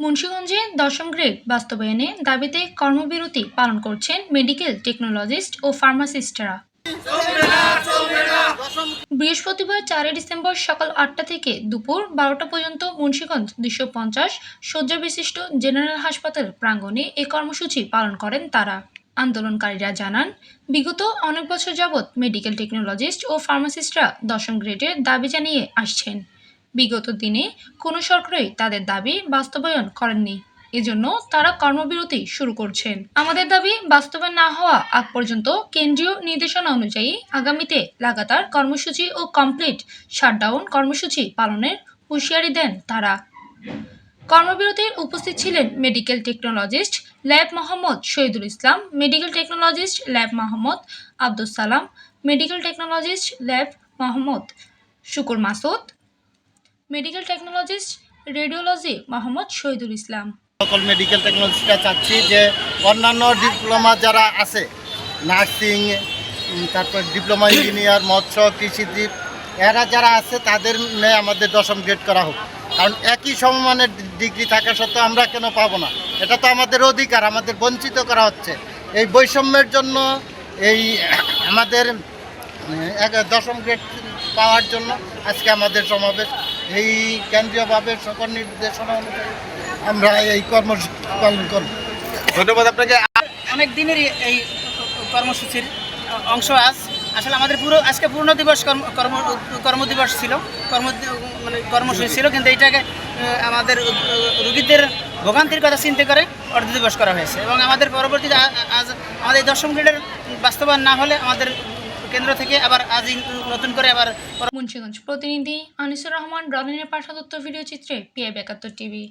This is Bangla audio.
মুন্সিগঞ্জে 10ম গ্রেড বাস্তবায়নে দাবিতে কর্মবিরতি পালন করছেন মেডিকেল টেকনোলজিস্ট ও ফার্মাসিস্টরা। বৃহস্পতিবার 4 ডিসেম্বর সকাল 8টা থেকে দুপুর 12টা পর্যন্ত মুন্সিগঞ্জ 250 শয্যা বিশিষ্ট জেনারেল হাসপাতাল প্রাঙ্গণে এই কর্মসূচি পালন করেন তারা। আন্দোলনকারীরা জানান, বিগত অনেক বছর যাবৎ মেডিকেল টেকনোলজিস্ট ও ফার্মাসিস্টরা 10ম গ্রেডের দাবি জানিয়ে আসছেন। বিগত দিনে কোনো সরকারই তাদের দাবি বাস্তবায়ন করেননি, এজন্য তারা কর্মবিরতি শুরু করছেন। আমাদের দাবি বাস্তবায়ন না হওয়া আগ পর্যন্ত কেন্দ্রীয় নির্দেশনা অনুযায়ী আগামীতে লাগাতার কর্মসূচি ও কমপ্লিট শাটডাউন কর্মসূচি পালনের হুঁশিয়ারি দেন তারা। কর্মবিরতির উপস্থিত ছিলেন medical technologist lab Mohammad Shahidul Islam, medical technologist lab Mohammad Abdus Salam, medical technologist lab Mohammad Shukur Masud, medical technologist radiology Mohammad Shahidul Islam. সকল মেডিকেল টেকনোলজিস্টরা চাচ্ছি যে অন্যান্য ডিপ্লোমা যারা আছে, নার্সিং, তারপর ডিপ্লোমা ইঞ্জিনিয়ার, মৎস্য, কৃষিজীব, এরা যারা আছে তাদের নিয়ে আমাদের 10ম গ্রেড করা হোক। কারণ একই সমমানের ডিগ্রি থাকা সত্ত্বেও আমরা কেন পাবো না? এটা তো আমাদের অধিকার, আমাদের বঞ্চিত করা হচ্ছে। এই বৈষম্যের জন্য এই আমাদের 10ম গ্রেড পাওয়ার জন্য আজকে আমাদের সমাবেশ। এই কেন্দ্রীয়ভাবে সকল নির্দেশনা অনুযায়ী আমরা এই কর্মসূচি পালন করব। ধন্যবাদ আপনাকে। অনেক দিনের এই কর্মসূচির অংশ আসলে আমাদের আজকে পূর্ণ দিবস কর্মদিবস ছিল, কর্মসূচি ছিল, কিন্তু এইটাকে আমাদের রোগীদের ভোগান্তির কথা চিন্তা করে অর্ধ দিবস করা হয়েছে। এবং আমাদের পরবর্তীতে আজ আমাদের 10ম গ্রেডের বাস্তবায়ন না হলে আমাদের কেন্দ্র থেকে আবার আজ নতুন করে আবার। মুন্সিগঞ্জ প্রতিনিধি আনিসুর রহমান রনিনের পাঠাদত্ত ভিডিও চিত্রে PI 72 টিভি।